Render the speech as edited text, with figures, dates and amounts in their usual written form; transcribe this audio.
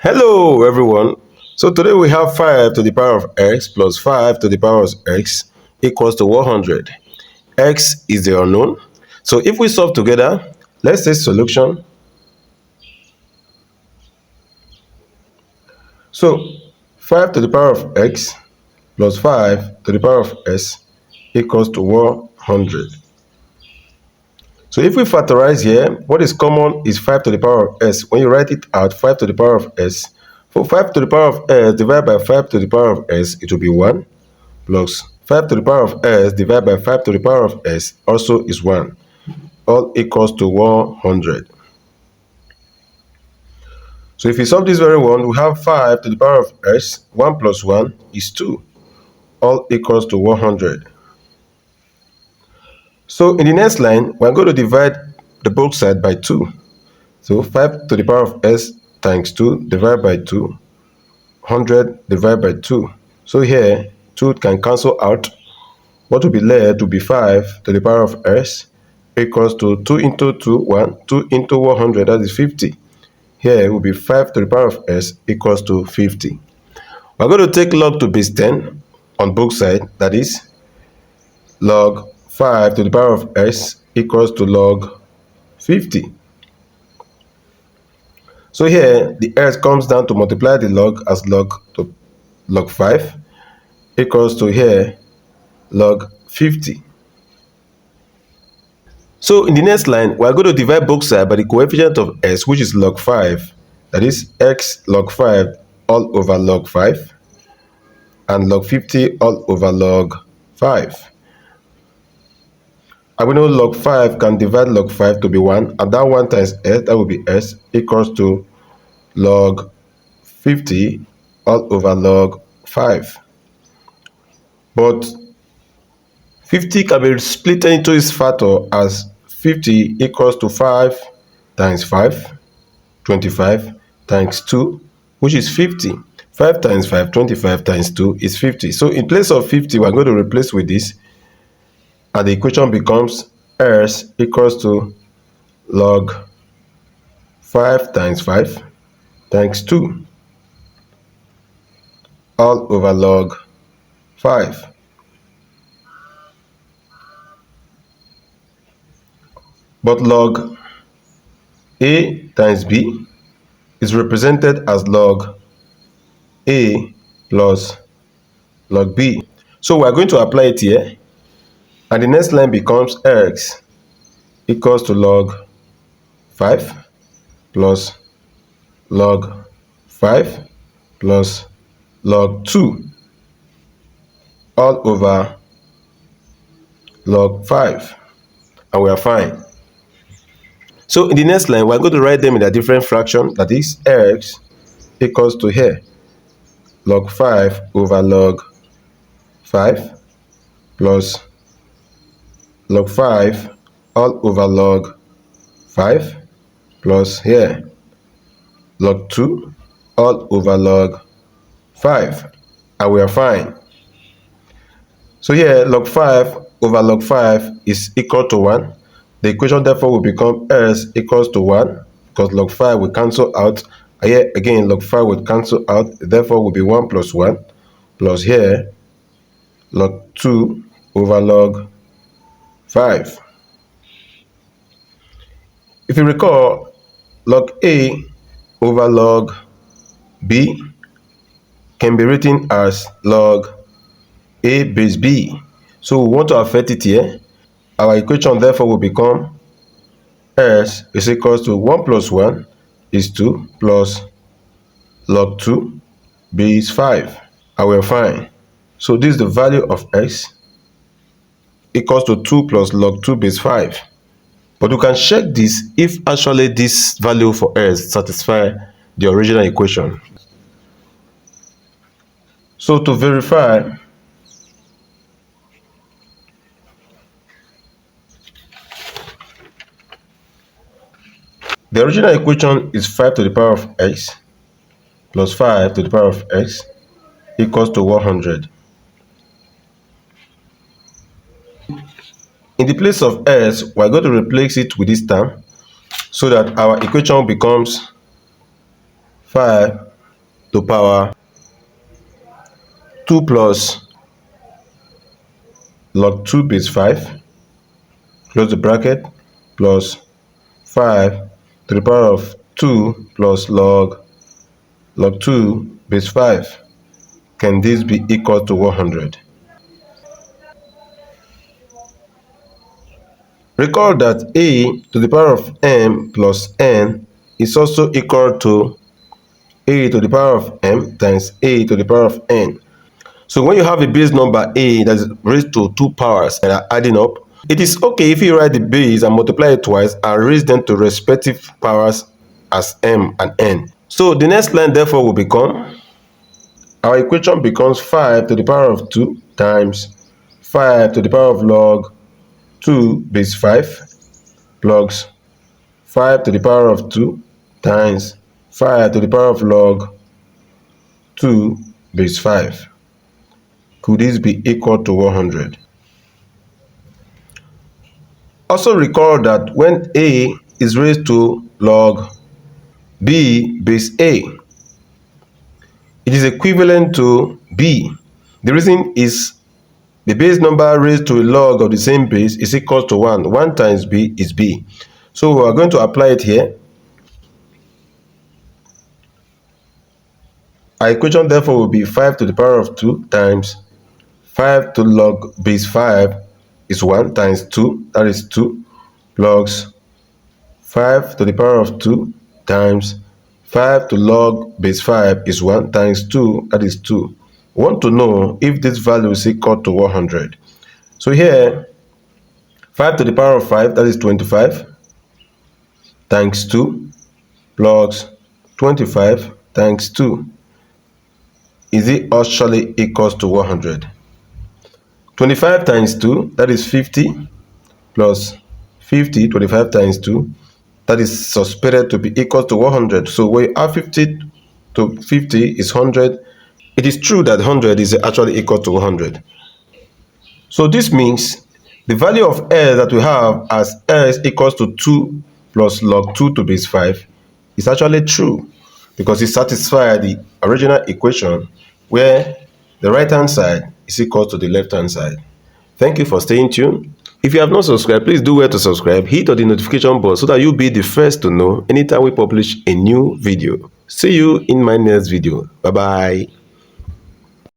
Hello everyone. So today we have 5 to the power of x plus 5 to the power of x equals to 100. X is the unknown. So if we solve together, let's say solution. So 5 to the power of x plus 5 to the power of s equals to 100. So if we factorize here, what is common is 5 to the power of s. When you write it out, 5 to the power of s. For 5 to the power of s divided by 5 to the power of s, it will be 1 plus 5 to the power of s divided by 5 to the power of s also is 1. All equals to 100. So if we solve this very one, we have 5 to the power of s, 1 plus 1 is 2. All equals to 100. So in the next line, we're going to divide the both sides by 2. So 5 to the power of s times 2 divided by 2, 100 divided by 2. So here, 2 can cancel out. What will be left will be 5 to the power of s equals to 2 into 2, 1, 2 into 100, that is 50. Here will be 5 to the power of s equals to 50. We're going to take log to base 10 on both sides, that is log 5 to the power of s equals to log 50. So here, the s comes down to multiply the log as log 5 equals to here log 50. So in the next line, we are going to divide both sides by the coefficient of s, which is log 5. That is x log 5 all over log 5 and log 50 all over log 5. And we know log 5 can divide log 5 to be 1, and that 1 times s, that will be s, equals to log 50 all over log 5. But 50 can be split into its factor as 50 equals to 5 times 5, 25 times 2, which is 50. 5 times 5, 25 times 2 is 50. So in place of 50, we're going to replace with this, and the equation becomes s equals to log 5 times 5 times 2 all over log 5. But log a times b is represented as log a plus log b. So we are going to apply it here, and the next line becomes x equals to log 5 plus log 5 plus log 2 all over log 5, and we are fine. So in the next line, we're going to write them in a different fraction, that is x equals to here log 5 over log 5 plus log 5 all over log 5 plus here log 2 all over log 5, and we are fine. So here log 5 over log 5 is equal to 1. The equation therefore will become s equals to 1, because log 5 will cancel out. And here again log 5 will cancel out, therefore will be 1 plus 1 plus here log 2 over log 5. If you recall, log a over log b can be written as log a base b. So we want to affect it here. Our equation therefore will become s is equals to 1 plus 1 is 2 plus log 2 b is 5, and we're fine. So this is the value of x equals to 2 plus log 2 base 5. But we can check this if actually this value for s satisfies the original equation. So to verify, the original equation is 5 to the power of x plus 5 to the power of x equals to 100. In the place of s, we're going to replace it with this term so that our equation becomes 5 to power 2 plus log 2 base 5, close the bracket, plus 5 to the power of 2 plus log 2 base 5. Can this be equal to 100? Recall that a to the power of m plus n is also equal to a to the power of m times a to the power of n. So when you have a base number a that is raised to 2 powers and are adding up, it is okay if you write the base and multiply it twice and raise them to respective powers as m and n. So the next line therefore will become, our equation becomes 5 to the power of 2 times 5 to the power of log 2 base 5 plus 5 to the power of 2 times 5 to the power of log 2 base 5. Could this be equal to 100? Also recall that when a is raised to log b base a, it is equivalent to b. The reason is the base number raised to a log of the same base is equal to 1. 1 times b is b. So we are going to apply it here. Our equation therefore will be 5 to the power of 2 times 5 to log base 5 is 1 times 2, that is 2, plus 5 to the power of 2 times 5 to log base 5 is 1 times 2, that is 2. We want to know if this value is equal to 100. So here, 5 to the power of 5, that is 25, times 2, plus 25 times 2. Is it actually equals to 100? 25 times 2, that is 50, plus 50, 25 times 2, that is suspected to be equal to 100. So when you add 50 to 50 is 100. It is true that 100 is actually equal to 100. So this means the value of s that we have as s equals to 2 plus log 2 to base 5 is actually true, because it satisfies the original equation where the right hand side is equal to the left hand side. Thank you for staying tuned. If you have not subscribed, please do well to subscribe, hit on the notification bell so that you'll be the first to know anytime we publish a new video. See you in my next video. Bye bye.